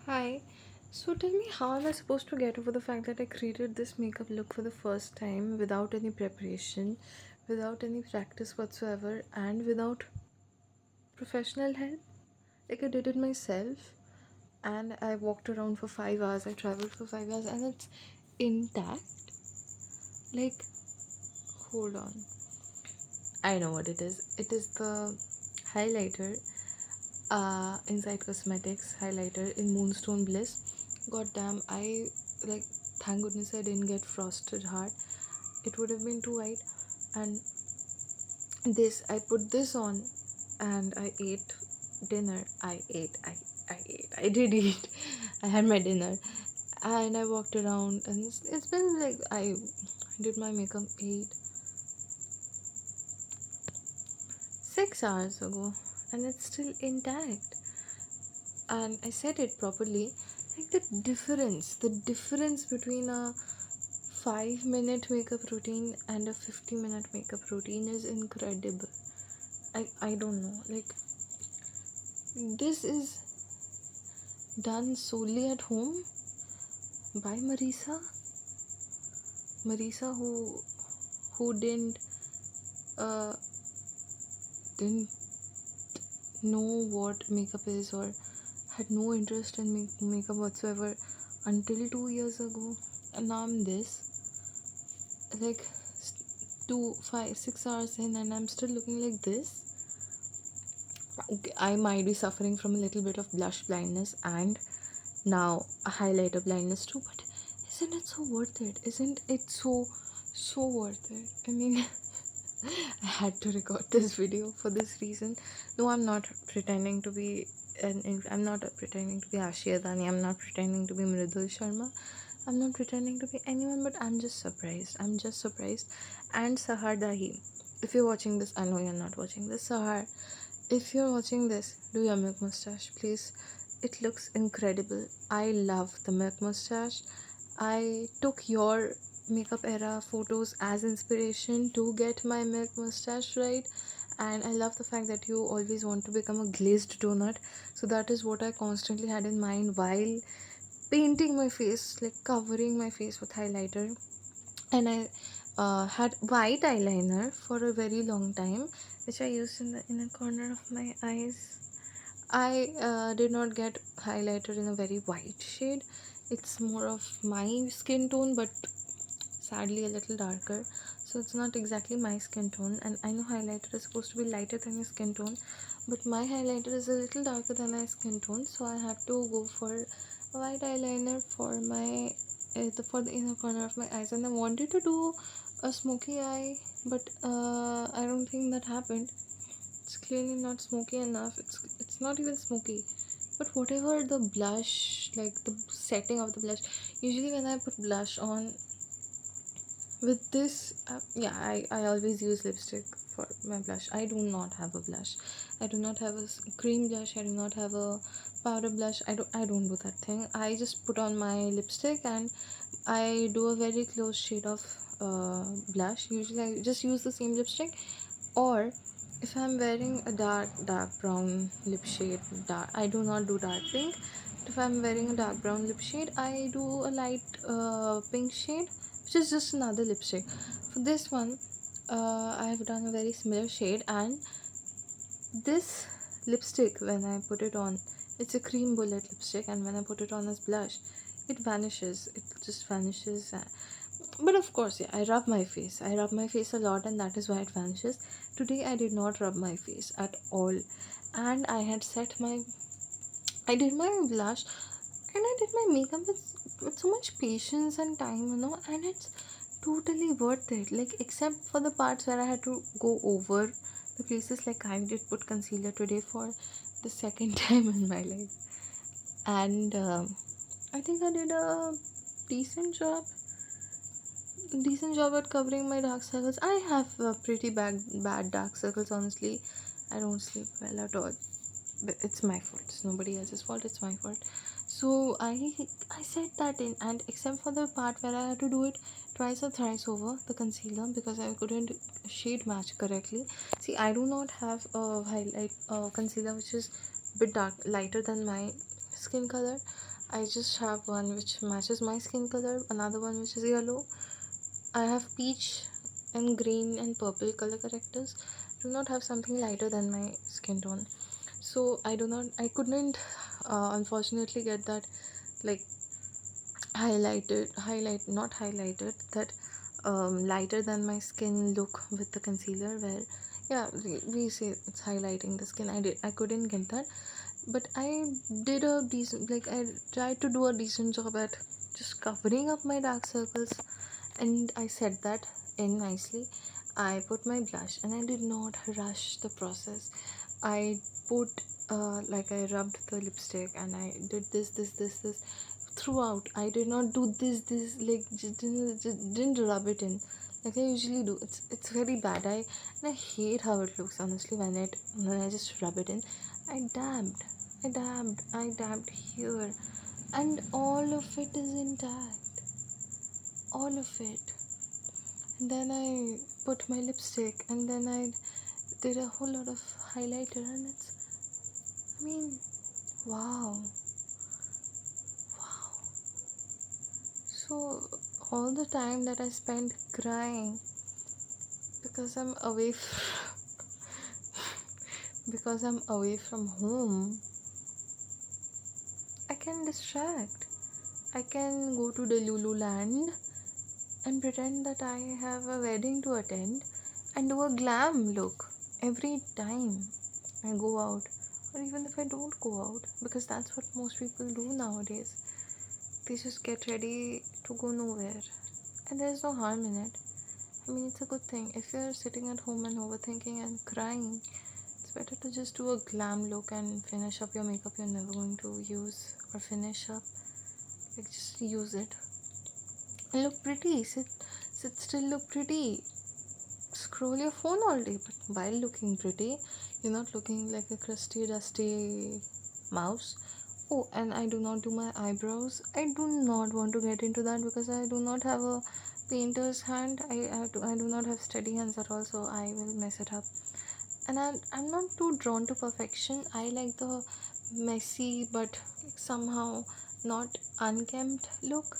Hi. So tell me, how am I supposed to get over the fact that I created this makeup look for the first time without any preparation, without any practice whatsoever, and without professional help? Like, I did it myself, and I walked around for 5 hours, I traveled for 5 hours, and it's intact. Like, hold on. I know what it is. It is the highlighter, Inside Cosmetics highlighter in Moonstone Bliss. God damn, I like, thank goodness I didn't get frosted heart. It would have been too white. And I put this on and I ate dinner. I did eat. I had my dinner and I walked around, and it's been like, I did my makeup 6 hours ago, and it's still intact. And I said it properly. Like, the difference between a 5-minute makeup routine and a 50-minute makeup routine is incredible. I don't know. Like, this is done solely at home by Marisa, who uh didn't know what makeup is, or had no interest in makeup whatsoever until 2 years ago. And now I'm like, 6 hours in, and I'm still looking like this. Okay, I might be suffering from a little bit of blush blindness and now a highlighter blindness too, but isn't it so worth it? Isn't it so worth it? I mean, I had to record this video for this reason. No, I'm not pretending to be I'm not pretending to be Ashia Dani. I'm not pretending to be Mridul Sharma. I'm not pretending to be anyone, but I'm just surprised. I'm just surprised. And Sahar Dahi, if you're watching this, I know you're not watching this. Sahar, if you're watching this, do your milk mustache, please. It looks incredible. I love the milk mustache. I took your makeup era photos as inspiration to get my milk mustache right, and I love the fact that you always want to become a glazed donut. So that is what I constantly had in mind while painting my face, like covering my face with highlighter. And I had white eyeliner for a very long time, which I used in the inner corner of my eyes. I did not get highlighter in a very white shade. It's more of my skin tone, but sadly a little darker. So it's not exactly my skin tone. And I know highlighter is supposed to be lighter than your skin tone, but my highlighter is a little darker than my skin tone. So I had to go for a white eyeliner for the inner corner of my eyes. And I wanted to do a smoky eye, but I don't think that happened. It's clearly not smoky enough. It's not even smoky. But whatever the blush, like the setting of the blush, usually when I put blush on with this, yeah, I always use lipstick for my blush. I do not have a blush. I do not have a cream blush. I do not have a powder blush. I don't do that thing. I just put on my lipstick and I do a very close shade of blush. Usually I just use the same lipstick, or if I'm wearing a dark brown lip shade, I do not do dark pink. But if I'm wearing a dark brown lip shade, I do a light pink shade, which is just another lipstick. For this one, I have done a very similar shade, and this lipstick, when I put it on, it's a cream bullet lipstick, and when I put it on as blush, it vanishes. It just vanishes. But of course, yeah, I rub my face a lot, and that is why it vanishes. Today I did not rub my face at all, and I did my blush, and I did my makeup with so much patience and time, and it's totally worth it. Like, except for the parts where I had to go over the places, like I did put concealer today for the second time in my life, and I think I did a decent job decent job at covering my dark circles. I have pretty bad dark circles, honestly. I don't sleep well at all. But it's my fault. It's nobody else's fault. It's my fault. So I said that in, and except for the part where I had to do it twice or thrice over the concealer because I couldn't shade match correctly. See, I do not have a highlight concealer which is a bit lighter than my skin color. I just have one which matches my skin color, another one which is yellow. I have peach and green and purple color correctors. Do not have something lighter than my skin tone. So I couldn't unfortunately get that, like, not highlighted, that lighter than my skin look with the concealer, where, yeah, we say it's highlighting the skin. I couldn't get that, but I did a decent, like, I tried to do a decent job at just covering up my dark circles, and I said that in nicely. I put my blush and I did not rush the process. I put like, I rubbed the lipstick and I did this throughout. I did not do this, like, just didn't rub it in like I usually do. It's very bad. I hate how it looks, honestly, when I just rub it in. I dabbed here, and all of it is intact, all of it. And then I put my lipstick, and then I did a whole lot of highlighter, and I mean, wow, wow. So, all the time that I spent crying because I'm away because I'm away from home, I can distract. I can go to the Lululand and pretend that I have a wedding to attend and do a glam look every time I go out, or even if I don't go out, because that's what most people do nowadays. They just get ready to go nowhere, and there's no harm in it. I mean, it's a good thing. If you're sitting at home and overthinking and crying, it's better to just do a glam look and finish up your makeup you're never going to use or finish up. Like, just use it and look pretty. Sit still, look pretty. Scroll your phone all day, but while looking pretty, you're not looking like a crusty, dusty mouse. Oh, and I do not do my eyebrows. I do not want to get into that because I do not have a painter's hand. I do not have steady hands at all, so I will mess it up. And I'm not too drawn to perfection. I like the messy but somehow not unkempt look.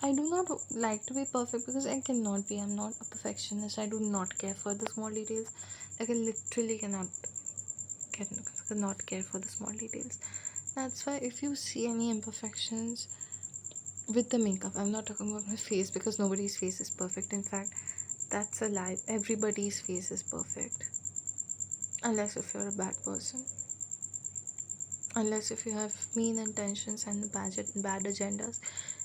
I do not like to be perfect because I cannot be. I'm not a perfectionist. I do not care for the small details. Like, I literally cannot care for the small details. That's why if you see any imperfections with the makeup, I'm not talking about my face because nobody's face is perfect. In fact, that's a lie. Everybody's face is perfect. Unless if you're a bad person. Unless if you have mean intentions and bad agendas,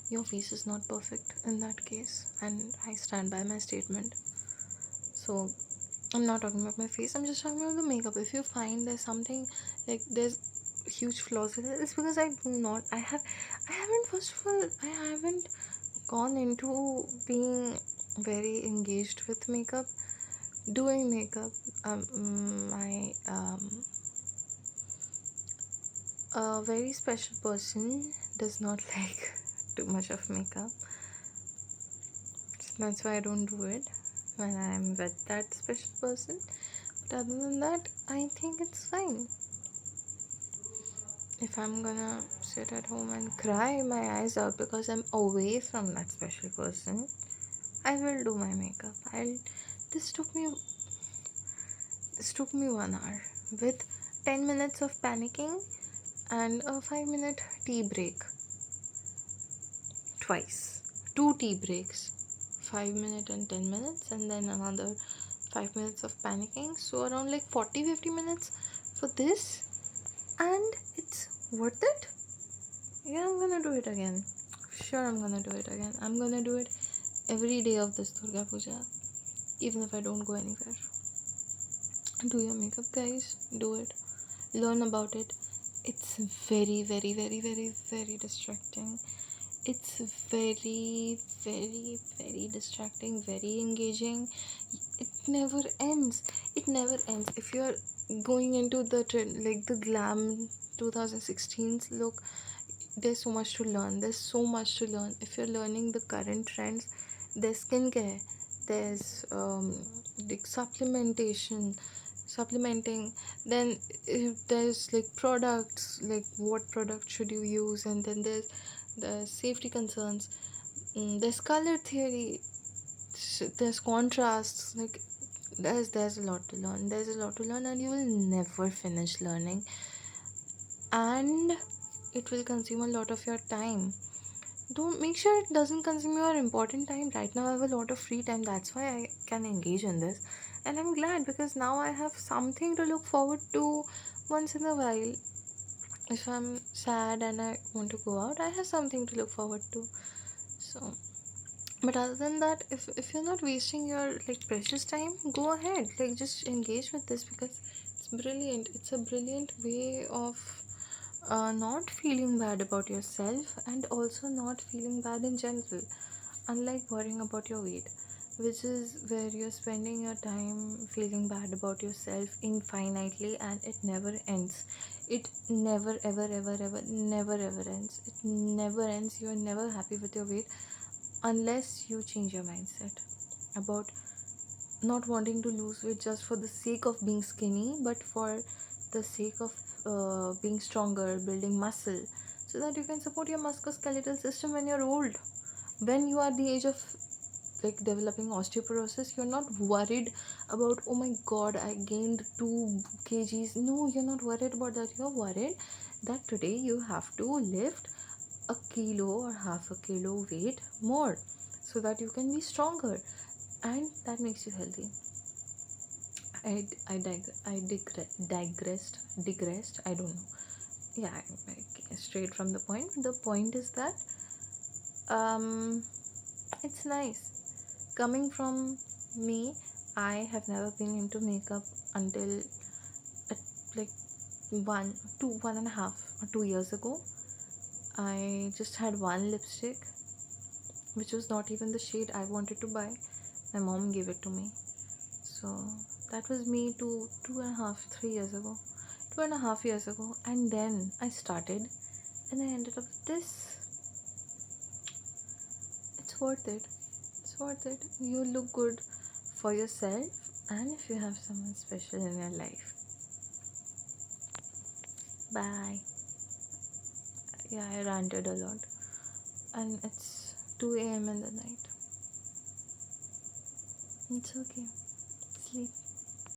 your face is not perfect in that case. And I stand by my statement. So, I'm not talking about my face, I'm just talking about the makeup. If you find there's something, like, there's huge flaws with it, it's because I haven't, first of all, I haven't gone into being very engaged with makeup, doing makeup. My A very special person does not like too much of makeup. That's why I don't do it when I'm with that special person. But other than that, I think it's fine. If I'm gonna sit at home and cry my eyes out because I'm away from that special person, I will do my makeup. This took me this took me 1 hour with 10 minutes of panicking and a 5-minute tea break. Twice. 2 tea breaks. 5 minutes and 10 minutes, and then another 5 minutes of panicking. So around like 40-50 minutes for this, and it's worth it. Yeah, I'm gonna do it again. Sure, I'm gonna do it again. I'm gonna do it every day of this Durga Puja, even if I don't go anywhere. Do your makeup, guys. Do it. Learn about it. It's very, very, very, very, very distracting. It's very, very, very distracting, very engaging. It never ends. It never ends. If you're going into the trend, like the glam 2016's look, there's so much to learn. There's so much to learn. If you're learning the current trends, there's skincare, there's like supplementation. supplementing. Then if there's like products, like what product should you use, and then there's the safety concerns. There's color theory, there's contrasts, like there's a lot to learn. There's a lot to learn, and you will never finish learning, and it will consume a lot of your time. Don't make sure it doesn't consume your important time. Right now I have a lot of free time, that's why I can engage in this, and I'm glad because now I have something to look forward to once in a while. If I'm sad and I want to go out, I have something to look forward to. So, but other than that, if you're not wasting your like precious time, go ahead, like just engage with this because it's brilliant. It's a brilliant way of not feeling bad about yourself and also not feeling bad in general, unlike worrying about your weight, which is where you're spending your time feeling bad about yourself infinitely and it never ends. It never ever ever ever never ever ends. It never ends. You're never happy with your weight unless you change your mindset about not wanting to lose weight just for the sake of being skinny, but for the sake of being stronger, building muscle, so that you can support your musculoskeletal system when you're old. When you are the age of like developing osteoporosis, you're not worried about, oh my god, I gained 2 kgs. No, you're not worried about that. You're worried that today you have to lift a kilo or half a kilo weight more so that you can be stronger, and that makes you healthy. I digressed. I don't know. Yeah, straight from the point. The point is that um, it's nice coming from me. I have never been into makeup until like 1.5 or 2 years ago. I just had one lipstick, which was not even the shade I wanted to buy. My mom gave it to me. So that was me 2.5, 3 years ago. 2.5 years ago, and then I started, and I ended up with this. It's worth it. It's worth it. You look good for yourself, and if you have someone special in your life. Bye. Yeah, I ranted a lot, and it's 2 a.m. in the night. It's okay.